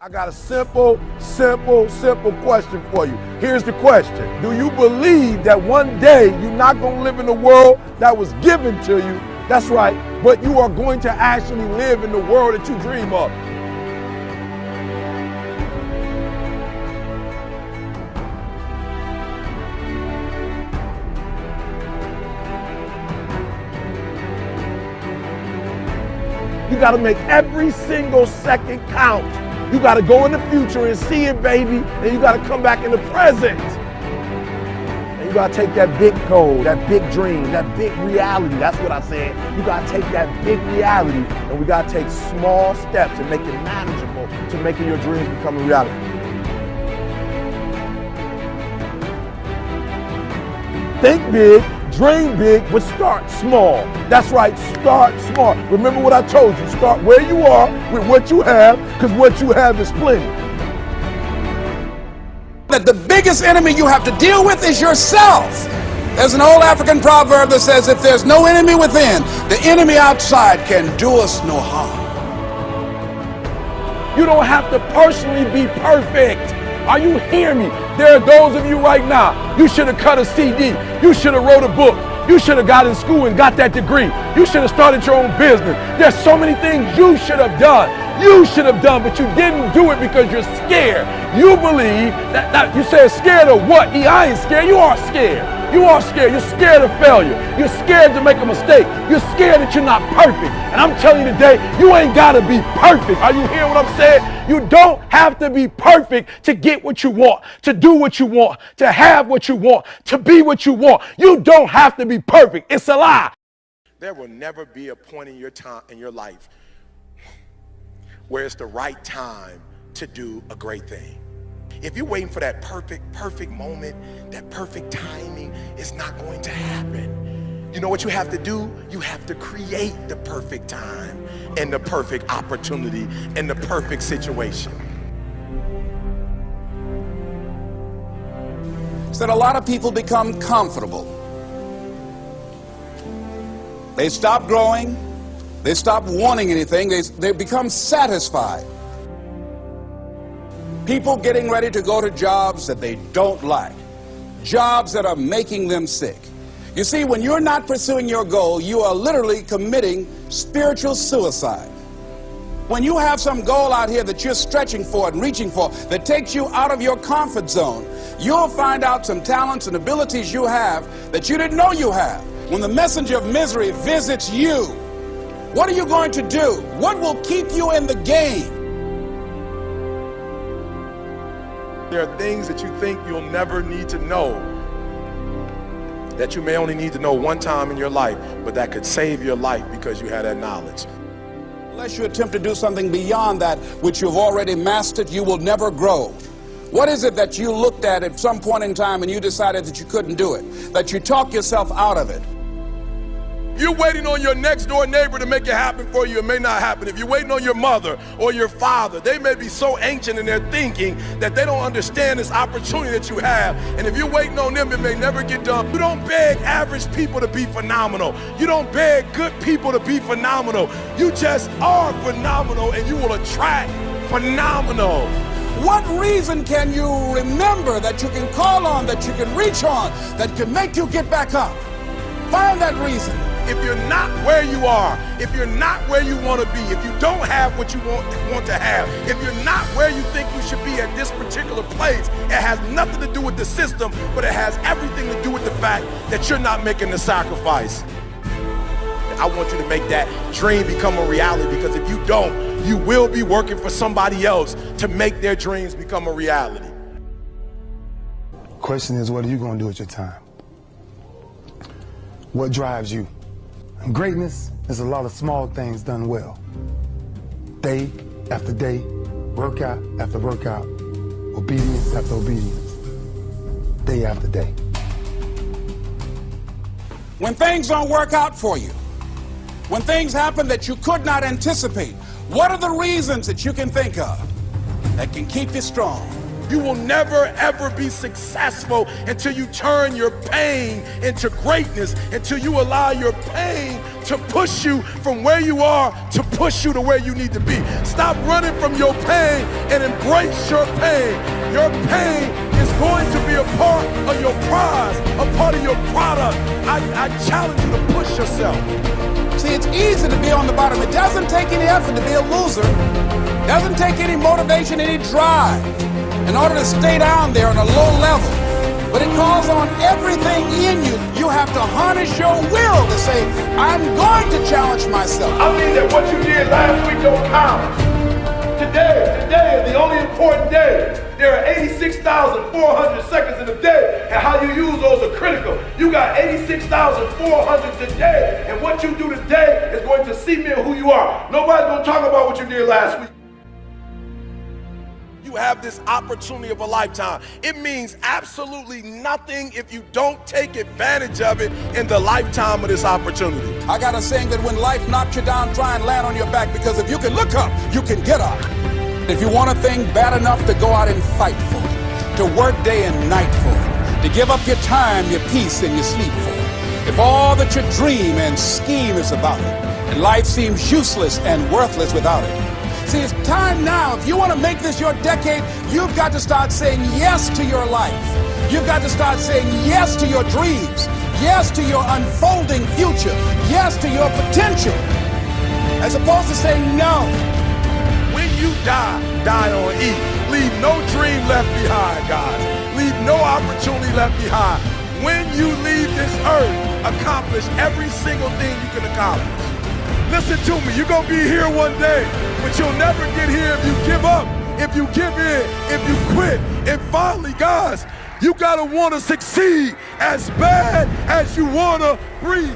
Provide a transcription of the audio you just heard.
I got a simple question for you. Here's the question. Do you believe that one day you're not going to live in the world that was given to you? That's right, but you are going to actually live in the world that you dream of. You got to make every single second count. You got to go in the future and see it, baby. And you got to come back in the present. And you got to take that big goal, that big dream, that big reality. That's what I said. You got to take that big reality and we got to take small steps and make it manageable to making your dreams become a reality. Think big. Dream big, but start small. That's right, start small. Remember what I told you, start where you are with what you have, because what you have is plenty. That the biggest enemy you have to deal with is yourself. There's an old African proverb that says, if there's no enemy within, the enemy outside can do us no harm. You don't have to personally be perfect. Are you hearing me? There are those of you right now, you should have cut a CD. You should have wrote a book. You should have got in school and got that degree. You should have started your own business. There's so many things you should have done. You should have done, but you didn't do it because you're scared. You believe that you said scared of what? I ain't scared. You are scared. You are scared. You're scared of failure. You're scared to make a mistake. You're scared that you're not perfect. And I'm telling you today, you ain't got to be perfect. Are you hearing what I'm saying? You don't have to be perfect to get what you want, to do what you want, to have what you want, to be what you want. You don't have to be perfect. It's a lie. There will never be a point in your life where it's the right time to do a great thing. If you're waiting for that perfect moment, that perfect timing, it's not going to happen. You know what you have to do? You have to create the perfect time and the perfect opportunity and the perfect situation. So that a lot of people become comfortable. They stop growing. They stop wanting anything. They become satisfied. People getting ready to go to jobs that they don't like, jobs that are making them sick. You see, when you're not pursuing your goal, you are literally committing spiritual suicide. When you have some goal out here that you're stretching for and reaching for that takes you out of your comfort zone, you'll find out some talents and abilities you have that you didn't know you have. When the messenger of misery visits you, what are you going to do? What will keep you in the game? There are things that you think you'll never need to know, that you may only need to know one time in your life, but that could save your life because you had that knowledge. Unless you attempt to do something beyond that which you've already mastered, you will never grow. What is it that you looked at some point in time and you decided that you couldn't do it, that you talked yourself out of it? If you're waiting on your next door neighbor to make it happen for you, it may not happen. If you're waiting on your mother or your father, they may be so ancient in their thinking that they don't understand this opportunity that you have. And if you're waiting on them, it may never get done. You don't beg average people to be phenomenal. You don't beg good people to be phenomenal. You just are phenomenal and you will attract phenomenal. What reason can you remember that you can call on, that you can reach on, that can make you get back up? Find that reason. If you're not where you are, if you're not where you want to be, if you don't have what you want to have, if you're not where you think you should be at this particular place, it has nothing to do with the system, but it has everything to do with the fact that you're not making the sacrifice. I want you to make that dream become a reality, because if you don't, you will be working for somebody else to make their dreams become a reality. Question is, what are you going to do with your time? What drives you? And greatness is a lot of small things done well. Day after day, workout after workout, obedience after obedience, day after day. When things don't work out for you, when things happen that you could not anticipate, what are the reasons that you can think of that can keep you strong? You will never ever be successful until you turn your pain into greatness, until you allow your pain to push you from where you are to push you to where you need to be. Stop running from your pain and embrace your pain. Your pain is going to be a part of your prize, a part of your product. I challenge you to push yourself. See, it's easy to be on the bottom. It doesn't take any effort to be a loser. It doesn't take any motivation, any drive in order to stay down there on a low level. But it calls on everything in you. You have to harness your will to say, I'm going to challenge myself. I mean that what you did last week don't count. Today is the only important day. There are 86,400 seconds in a day, and how you use those are critical. You got 86,400 today, and what you do today is going to cement who you are. Nobody's going to talk about what you did last week. You have this opportunity of a lifetime. It means absolutely nothing if you don't take advantage of it in the lifetime of this opportunity. I got a saying that when life knocks you down, try and land on your back, because if you can look up, you can get up. If you want a thing bad enough to go out and fight for it, to work day and night for it, to give up your time, your peace, and your sleep for it, if all that you dream and scheme is about it, and life seems useless and worthless without it. See, it's time now. If you want to make this your decade, you've got to start saying yes to your life. You've got to start saying yes to your dreams, yes to your unfolding future, yes to your potential, as opposed to saying no. When you die on E. Leave no dream left behind, guys. Leave no opportunity left behind. When you leave this earth, accomplish every single thing you can accomplish. Listen to me, you're gonna be here one day, but you'll never get here if you give up, if you give in, if you quit. And finally, guys, you gotta wanna succeed as bad as you wanna breathe.